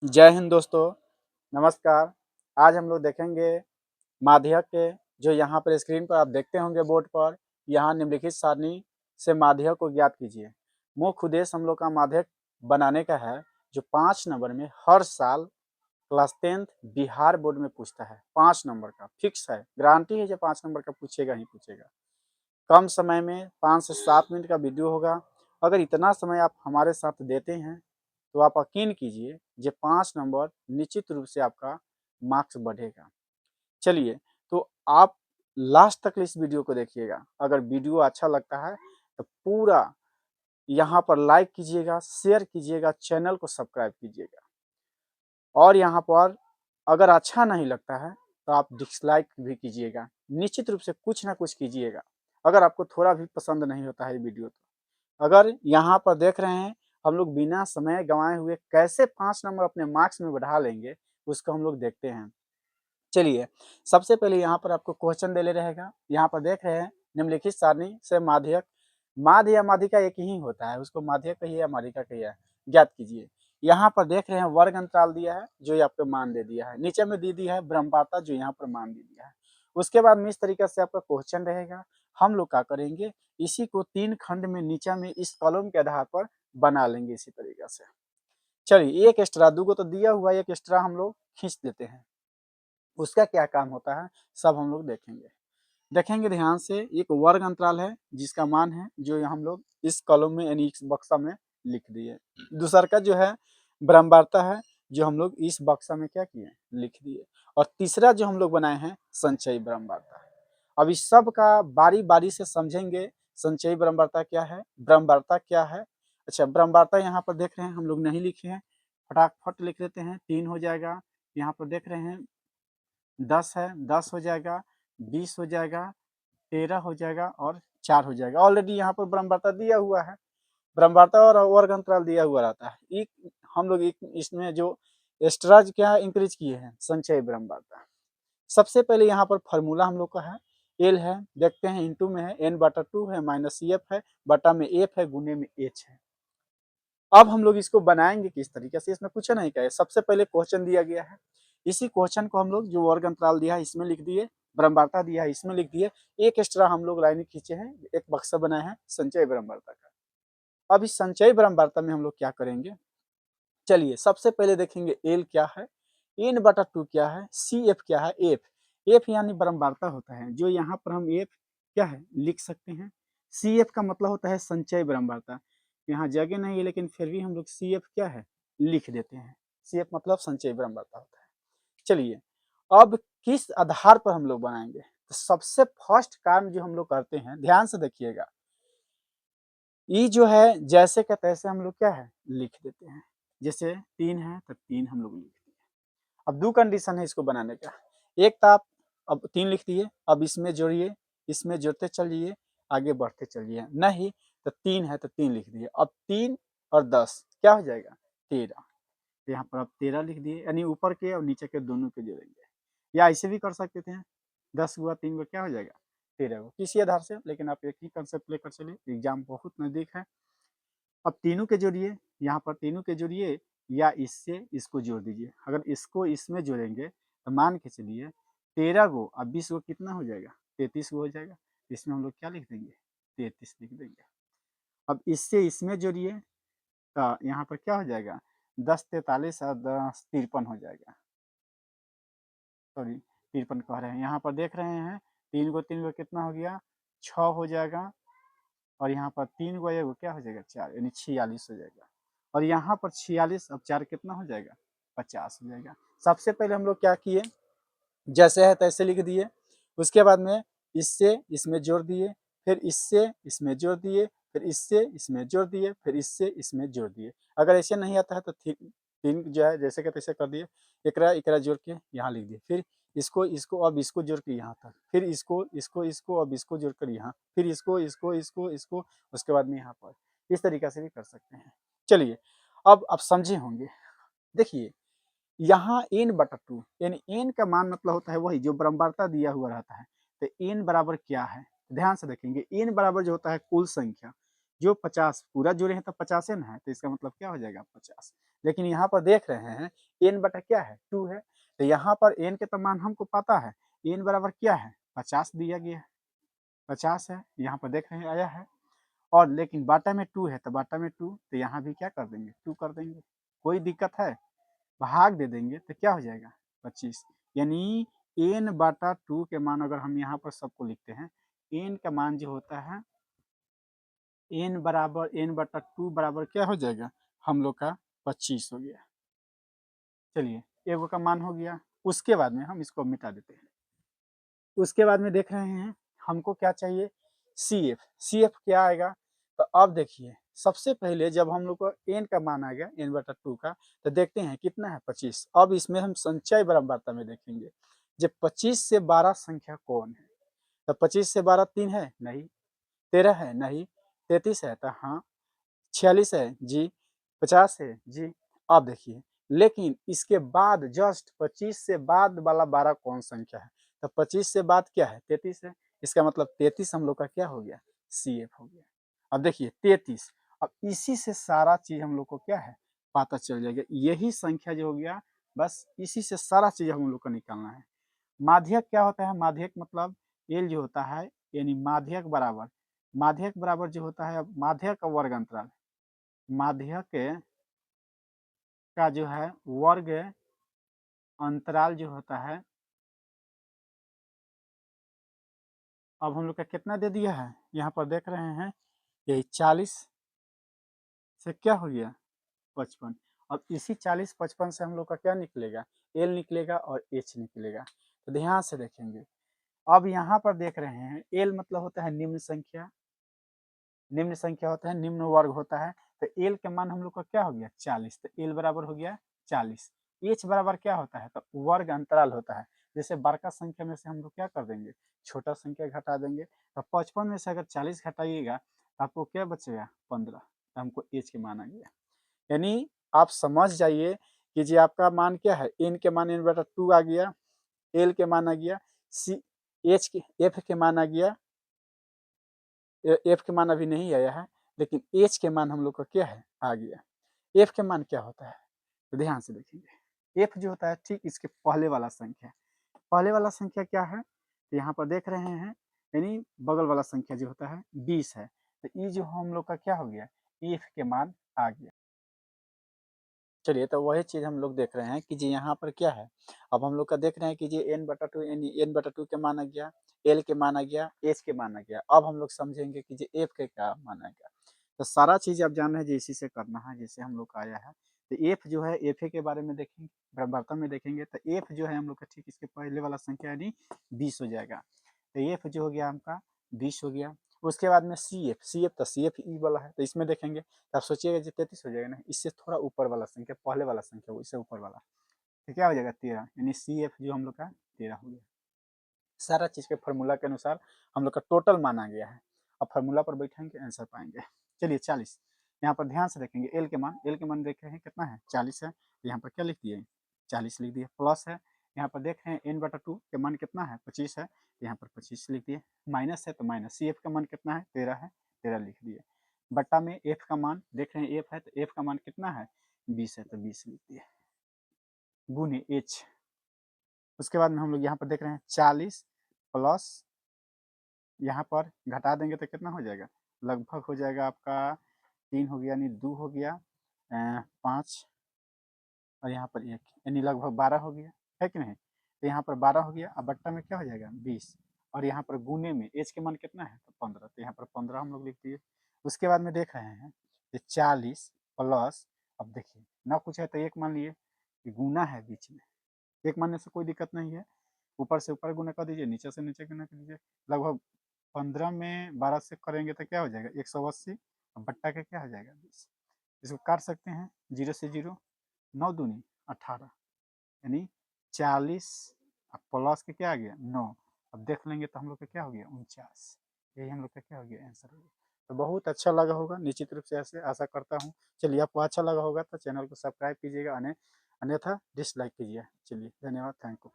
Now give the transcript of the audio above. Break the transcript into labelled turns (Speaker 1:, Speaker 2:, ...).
Speaker 1: जय हिंद दोस्तों, नमस्कार। आज हम लोग देखेंगे माध्यक के जो यहाँ पर स्क्रीन पर आप देखते होंगे बोर्ड पर, यहाँ निम्नलिखित सारणी से माध्यक को ज्ञात कीजिए। मुख्य उद्देश्य हम लोग का माध्यक बनाने का है जो 5 नंबर में हर साल क्लास 10th बिहार बोर्ड में पूछता है। 5 नंबर का फिक्स है, गारंटी है जो 5 नंबर का पूछेगा ही पूछेगा। कम समय में 5 से 7 मिनट का वीडियो होगा। अगर इतना समय आप हमारे साथ देते हैं तो आप यकीन कीजिए ये 5 नंबर निश्चित रूप से आपका मार्क्स बढ़ेगा। चलिए, तो आप लास्ट तक इस वीडियो को देखिएगा। अगर वीडियो अच्छा लगता है तो पूरा यहाँ पर लाइक कीजिएगा, शेयर कीजिएगा, चैनल को सब्सक्राइब कीजिएगा। और यहाँ पर अगर अच्छा नहीं लगता है तो आप डिसलाइक भी कीजिएगा। निश्चित रूप से कुछ ना कुछ कीजिएगा अगर आपको थोड़ा भी पसंद नहीं होता है वीडियो तो। अगर यहाँ पर देख रहे हैं हम लोग बिना समय गंवाए हुए कैसे 5 नंबर अपने मार्क्स में बढ़ा लेंगे, उसको हम लोग देखते हैं। चलिए, सबसे पहले यहाँ पर आपको क्वेश्चन दे ले रहेगा। यहाँ पर देख रहे हैं निम्नलिखित सारणी से माध्यक, माध्य या माध्यिका एक ही होता है, उसको माध्यक कहिए या माध्यिका कहिए, ज्ञात कीजिए। यहाँ पर देख रहे हैं वर्ग अंतराल दिया है जो ये आपको मान दे दिया है, नीचे में दे दिया है ब्रह्मपाता जो यहाँ पर मान दे दिया है। उसके बाद में इस तरीके से आपका क्वेश्चन रहेगा। हम लोग क्या करेंगे, इसी को 3 खंड में नीचे में इस कॉलम के आधार पर बना लेंगे इसी तरीके से। चलिए, एक एक्स्ट्रा दूगो तो दिया हुआ, एक एक्स्ट्रा हम लोग खींच देते हैं। उसका क्या काम होता है सब हम लोग देखेंगे ध्यान से। एक वर्ग अंतराल है जिसका मान है जो हम लोग इस कॉलम में यानी इस बक्सा में लिख दिए। दूसरा का जो है ब्रह्मवार्ता है जो हम लोग इस बक्सा में क्या किए, लिख दिए। और तीसरा जो हम लोग बनाए हैं संचयी ब्रह्मवार्ता है। अब इस सब का बारी बारी से समझेंगे। संचयी ब्रह्मवार्ता क्या है, ब्रह्मवार्ता क्या है। अच्छा, ब्रह्मवार्ता यहाँ पर देख रहे हैं हम लोग नहीं लिखे हैं, फटाफट लिख देते हैं। 3 हो जाएगा, यहाँ पर देख रहे हैं 10 है, 10 हो जाएगा, 20 हो जाएगा, 13 हो जाएगा और 4 हो जाएगा। ऑलरेडी यहाँ पर ब्रह्मवार्ता दिया हुआ है, ब्रह्मवार्ता और वर्ग अंतराल दिया हुआ रहता है। हम लोग इसमें जो एक्स्ट्रा क्या इंक्रीज किए हैं संचय ब्रह्मवार्ता। सबसे पहले यहाँ पर फॉर्मूला हम लोग का है एल है, देखते हैं इंटू में है, n/2 है, माइनस एफ है, बटा में एफ है, गुने में एच है। अब हम लोग इसको बनाएंगे किस तरीके से, इसमें कुछ नहीं कहे। सबसे पहले क्वेश्चन दिया गया है, इसी क्वेश्चन को हम लोग जो वर्ग अंतराल दिया है इसमें लिख दिए, ब्रह्मवार्ता दिया है इसमें लिख दिए। एक एक्स्ट्रा हम लोग लाइन खींचे हैं, एक बक्सा बनाए हैं संचय ब्रह्मवार्ता का। अब इस संचय ब्रह्मवार्ता में हम लोग क्या करेंगे, चलिए सबसे पहले देखेंगे एल क्या है, n/2 क्या है, सी एफ क्या है, एफ। एफ यानी ब्रह्मवार्ता होता है, जो यहाँ पर हम एफ क्या है लिख सकते हैं। सी एफ का मतलब होता है संचय ब्रह्मवार्ता। यहाँ जगह नहीं है लेकिन फिर भी हम लोग सी एफ क्या है लिख देते हैं। सी एफ मतलब संचय ब्रह्मवार्ता होता है। चलिए, अब किस आधार पर हम लोग बनाएंगे, तो सबसे फर्स्ट काम जो हम लोग करते हैं, ध्यान से देखिएगा, ई जो है जैसे का तैसे हम लोग क्या है लिख देते हैं। जैसे 3 है तो 3 हम लोग लिख दिए। अब 2 कंडीशन है इसको बनाने का। एक तो आप अब 3 लिख दिए, अब इसमें जोड़िए, इसमें जोड़ते चलिए, आगे बढ़ते चलिए। नहीं तो 3 है तो 3 लिख दिए। अब 3 और 10 क्या हो जाएगा 13। यहाँ पर आप 13 लिख दिए, यानी ऊपर के और नीचे के दोनों के जोड़ेंगे। या ऐसे भी कर सकते थे, 10 हुआ 3 को क्या हो जाएगा 13 को, किसी आधार से। लेकिन आप एक ही कंसेप्ट लेकर चलिए, एग्जाम बहुत नजदीक है। अब तीनों के जोड़िए, यहाँ पर तीनों के जोड़िए या इससे इसको जोड़ दीजिए। अगर इसको इसमें जोड़ेंगे तो मान के चलिए 13 गो अब 20 गो कितना हो जाएगा 33 गो हो जाएगा। इसमें हम लोग क्या लिख देंगे 33 लिख देंगे। अब इससे इसमें जोड़िए तो यहाँ पर क्या हो जाएगा 10 43 और 10 53 हो जाएगा। सॉरी 53 कह रहे हैं, यहाँ पर देख रहे हैं 3 गो कितना हो गया 6 हो जाएगा। और यहाँ पर 3 गो एगो क्या हो जाएगा 4, यानी 46 हो जाएगा। और यहाँ पर 46 अब 4 कितना हो जाएगा 50 हो जाएगा। सबसे पहले हम लोग क्या किए, जैसे है तैसे लिख दिए। उसके बाद में इससे इसमें जोड़ दिए, फिर इससे इसमें जोड़ दिए, फिर इससे इसमें जोड़ दिए, फिर इससे इसमें जोड़ दिए। अगर ऐसे नहीं आता है तो 3 जो है जैसे कि तैसे कर दिए, एकरा एकरा जोड़ के यहाँ लिख दिए। फिर इसको इसको अब इसको जोड़ के यहाँ तक, फिर इसको इसको इसको अब इसको जोड़ कर यहाँ, फिर इसको इसको इसको इसको, उसके बाद में यहाँ पर। इस तरीके से भी कर सकते हैं। चलिए, अब आप समझे होंगे। देखिए, यहाँ n/2 यानी n का मान मतलब होता है वही जो ब्रह्मवार्ता दिया हुआ रहता है। तो n बराबर क्या है, ध्यान से देखेंगे। n बराबर जो होता है कुल संख्या, जो 50 पूरा जोड़े हैं तो 50 ना है, तो इसका मतलब क्या हो जाएगा 50। लेकिन यहाँ पर देख रहे हैं n बटा क्या है 2 है, तो यहाँ पर n के तो मान हमको पता है, n बराबर क्या है 50 दिया गया है, 50 है यहाँ पर देख रहे हैं आया है, और लेकिन बाटा में 2 है तो बाटा में 2, तो यहाँ भी क्या कर देंगे 2 कर देंगे, कोई दिक्कत है, भाग दे देंगे तो क्या हो जाएगा 25। यानी n बाटा 2 के मान अगर हम यहाँ पर सबको लिखते हैं, n का मान जो होता है n बराबर n बटा 2 बराबर क्या हो जाएगा हम लोग का 25 हो गया। चलिए एगो का मान हो गया, उसके बाद में हम इसको मिटा देते हैं। उसके बाद में देख रहे हैं हमको क्या चाहिए CF। CF क्या आएगा, तो अब देखिए सबसे पहले जब हम लोग को n का मान आ गया n बटा 2 का, तो देखते हैं कितना है 25। अब इसमें हम संचय बराबरता में देखेंगे, जब 25 से 12 संख्या कौन है, तो 25 से 12 3 है नहीं, 13 है नहीं, 33 है तो हाँ, 46 है जी, 50 है जी। अब देखिए लेकिन इसके बाद जस्ट 25 से बाद वाला 12 कौन संख्या है, तो 25 से बाद क्या है 33 है, इसका मतलब 33 हम लोग का क्या हो गया CF हो गया। अब देखिए 33, अब इसी से सारा चीज हम लोग को क्या है पता चल जाएगा, यही संख्या जो हो गया, बस इसी से सारा चीज हम लोग को निकालना है। माध्यक क्या होता है, माध्यक मतलब एल जो होता है, यानी माध्यक बराबर जो होता है माध्यक का वर्ग अंतराल, माध्यक का जो है वर्ग अंतराल जो होता है, अब हम लोग का कितना दे दिया है यहाँ पर देख रहे हैं, यही 40 से क्या हो गया 55। अब इसी 40-55 से हम लोग का क्या निकलेगा एल निकलेगा और एच निकलेगा, तो ध्यान से देखेंगे। अब यहाँ पर देख रहे हैं एल मतलब होता है निम्न संख्या, निम्न संख्या होता है निम्न वर्ग होता है, तो एल के मान हम लोग का क्या हो गया 40, तो एल बराबर हो गया 40। एच बराबर क्या होता है, तो वर्ग अंतराल होता है, जैसे बड़का संख्या में से हम लोग क्या कर देंगे छोटा संख्या घटा देंगे, तो 55 में से अगर 40 घटाइएगा तो आपको क्या बचेगा 15, तो हमको एच के मान आ गया। यानी आप समझ जाइए कि जी आपका मान क्या है, एन के मान n बटा 2 आ गया, एल के मान आ गया, सी एच के एफ के मान आ गया, एफ के मान अभी नहीं आया है, लेकिन एच के मान हम लोग का क्या है आ गया। एफ के मान क्या होता है, तो ध्यान से देखेंगे, एफ जो होता है ठीक इसके पहले वाला संख्या, पहले वाला संख्या क्या है, तो यहाँ पर देख रहे हैं यानी बगल वाला संख्या जो होता है 20 है, तो ये जो हम लोग का क्या हो गया एफ के मान आ गया। चलिए तो वही चीज़ हम लोग देख रहे हैं कि जी यहाँ पर क्या है, अब हम लोग का देख रहे हैं कि जी n बटा 2 n बटा 2 के मान आ गया, l के मान आ गया, h के मान आ गया। अब हम लोग समझेंगे कि जी f के क्या मान आ गया, तो सारा चीज़ आप जान रहे हैं जी इसी से करना है, जैसे हम लोग का आया है। तो f जो है fa के बारे में देखेंगे, बर्तन में देखेंगे, तो f जो है हम लोग का ठीक इसके पहले वाला संख्या यानी 20 हो जाएगा, तो f जो हो गया हमका 20 हो गया। उसके बाद में CF तो CF ई वाला है, तो इसमें देखेंगे तो आप सोचिएगा जी 33 हो जाएगा ना, इससे थोड़ा ऊपर वाला संख्या पहले वाला संख्या वो इससे ऊपर वाला, तो क्या हो जाएगा 13, यानी CF जो हम लोग का 13 हो गया। सारा चीज़ के फार्मूला के अनुसार हम लोग का टोटल माना गया है, अब फार्मूला पर बैठेंगे आंसर पाएंगे। चलिए 40, यहाँ पर ध्यान से देखेंगे एल के मान देख रहे हैं कितना है 40 है, तो यहाँ पर क्या लिख दिए 40 लिख दिए, प्लस है यहाँ पर देख रहे हैं एन बटा 2 के मान कितना है 25 है, तो यहाँ पर 25 लिख दिए, माइनस है तो माइनस, सी एफ का मान कितना है 13 है, 13 लिख दिए, बट्टा में एफ का मान देख रहे हैं एफ है, तो एफ का मान कितना है 20 है, तो 20 लिख दिए, गुने एच। उसके बाद में हम लोग यहाँ पर देख रहे हैं 40 प्लस यहाँ पर घटा देंगे तो कितना हो जाएगा, लगभग हो जाएगा आपका 3 हो गया, यानी 2 हो गया, 5 और यहाँ पर 1, यानी लगभग 12 हो गया, है कि नहीं, तो यहाँ पर 12 हो गया, अब बट्टा में क्या हो जाएगा 20, और यहाँ पर गुने में एच के मान कितना है तो 15, तो यहाँ पर 15 हम लोग लिख दिए। उसके बाद में देख रहे हैं कि 40 प्लस, अब देखिए ना कुछ है तो एक मान लिए कि गुना है बीच में, एक मानने से कोई दिक्कत नहीं है, ऊपर से ऊपर गुना कर दीजिए, नीचे से नीचे गुना कर दीजिए, लगभग 15 में 12 से करेंगे तो क्या हो जाएगा 180, और बट्टा के क्या हो जाएगा 20, इसको काट सकते हैं, 0 से 0, 9 दूनी 18, यानी 40 प्लस के क्या आ गया 9, अब देख लेंगे तो हम लोग का क्या हो गया 49, यही हम लोग का क्या हो गया आंसर हो गया। तो बहुत अच्छा लगा होगा निश्चित रूप से, ऐसे आशा करता हूँ। चलिए आपको अच्छा लगा होगा तो चैनल को सब्सक्राइब कीजिएगा, अन्यथा डिसलाइक कीजिए। चलिए धन्यवाद, थैंक यू।